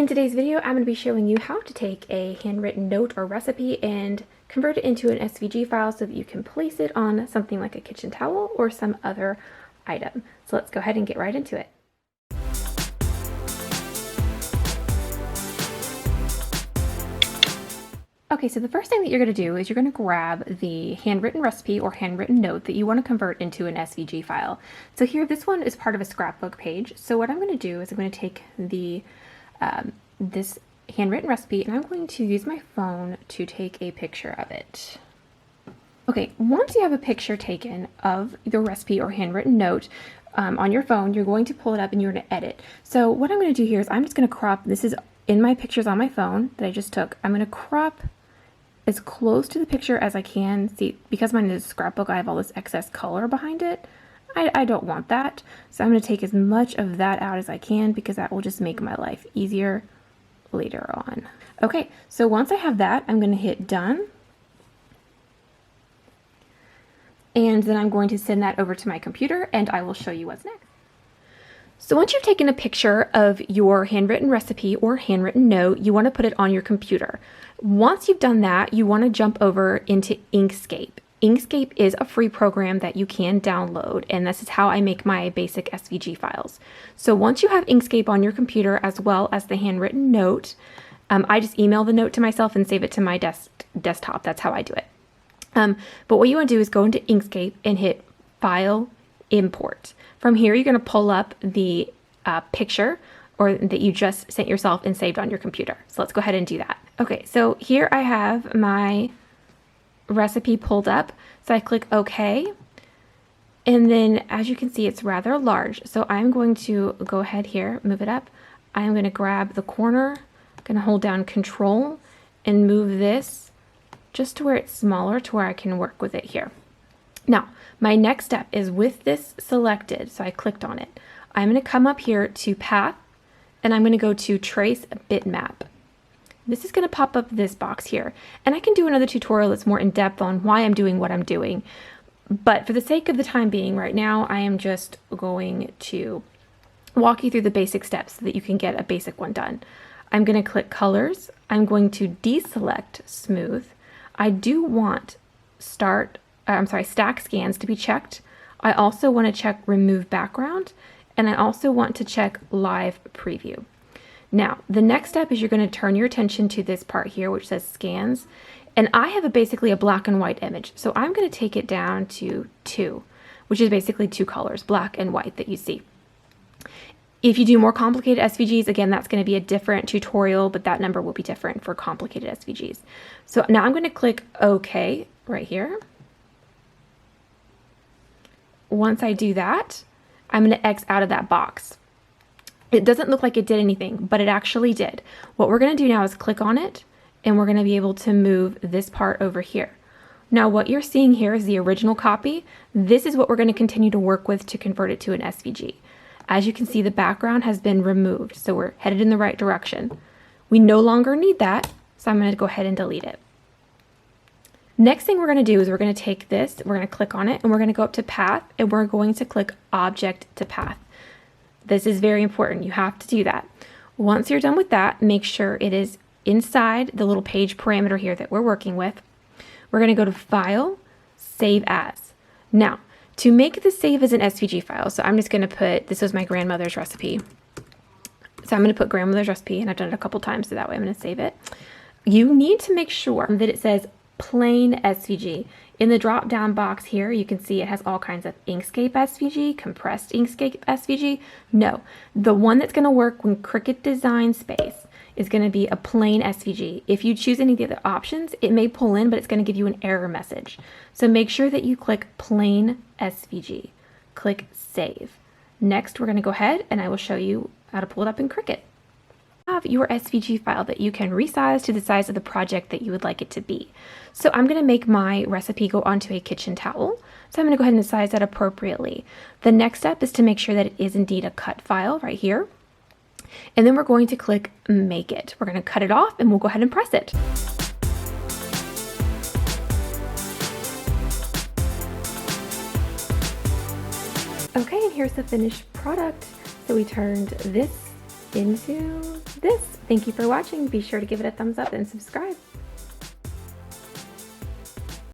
In today's video, I'm going to be showing you how to take a handwritten note or recipe and convert it into an SVG file so that you can place it on something like a kitchen towel or some other item. So let's go ahead and get right into it. Okay, so the first thing that you're going to do is you're going to grab the handwritten recipe or handwritten note that you want to convert into an SVG file. So here, this one is part of a scrapbook page. So what I'm going to do is I'm going to take the this handwritten recipe and I'm going to use my phone to take a picture of it. Okay, once you have a picture taken of the recipe or handwritten note on your phone, you're going to pull it up and you're going to edit. So what I'm going to do here is I'm just going to crop, this is in my pictures on my phone that I just took, I'm going to crop as close to the picture as I can. See, because mine is a scrapbook, I have all this excess color behind it. I don't want that. So I'm going to take as much of that out as I can because that will just make my life easier later on. Okay, so once I have that, I'm going to hit done. And then I'm going to send that over to my computer and I will show you what's next. So once you've taken a picture of your handwritten recipe or handwritten note, you want to put it on your computer. Once you've done that, you want to jump over into Inkscape. Inkscape is a free program that you can download, and this is how I make my basic SVG files. So once you have Inkscape on your computer as well as the handwritten note, I just email the note to myself and save it to my desktop. That's how I do it. But what you want to do is go into Inkscape and hit File, Import. From here, you're going to pull up the picture or that you just sent yourself and saved on your computer. So let's go ahead and do that. Okay, so here I have my recipe pulled up. So I click OK. And then as you can see, it's rather large. So I'm going to go ahead here, move it up. I'm going to grab the corner, I'm going to hold down Control and move this just to where it's smaller to where I can work with it here. Now, my next step is with this selected, so I clicked on it. I'm going to come up here to Path, and I'm going to go to Trace Bitmap. This is going to pop up this box here, and I can do another tutorial that's more in-depth on why I'm doing what I'm doing. But for the sake of the time being, right now, I am just going to walk you through the basic steps so that you can get a basic one done. I'm going to click Colors. I'm going to deselect Smooth. I do want Stack Scans to be checked. I also want to check Remove Background, and I also want to check Live Preview. Now, the next step is you're going to turn your attention to this part here, which says Scans, and I have basically a black and white image, so I'm going to take it down to 2, which is basically 2 colors, black and white, that you see. If you do more complicated SVGs, again, that's going to be a different tutorial, but that number will be different for complicated SVGs. So now I'm going to click OK right here. Once I do that, I'm going to X out of that box. It doesn't look like it did anything, but it actually did. What we're going to do now is click on it, and we're going to be able to move this part over here. Now, what you're seeing here is the original copy. This is what we're going to continue to work with to convert it to an SVG. As you can see, the background has been removed, so we're headed in the right direction. We no longer need that, so I'm going to go ahead and delete it. Next thing we're going to do is we're going to take this, we're going to click on it, and we're going to go up to Path, and we're going to click Object to Path. This is very important. You have to do that. Once you're done with that, make sure it is inside the little page parameter here that we're working with. We're going to go to File, Save As. Now, to make this save as an SVG file, so I'm just going to put, this was my grandmother's recipe. So I'm going to put grandmother's recipe, and I've done it a couple times, so that way I'm going to save it. You need to make sure that it says plain SVG. In the drop down box here, you can see it has all kinds of Inkscape SVG, compressed Inkscape SVG. No, the one that's going to work when Cricut Design Space is going to be a plain SVG. If you choose any of the other options, it may pull in, but it's going to give you an error message. So make sure that you click plain SVG. Click Save. Next, we're going to go ahead and I will show you how to pull it up in Cricut. Have your SVG file that you can resize to the size of the project that you would like it to be. So I'm going to make my recipe go onto a kitchen towel. So I'm going to go ahead and size that appropriately. The next step is to make sure that it is indeed a cut file right here. And then we're going to click Make It. We're going to cut it off and we'll go ahead and press it. Okay, and here's the finished product. So we turned this into this. Thank you for watching. Be sure to give it a thumbs up and subscribe.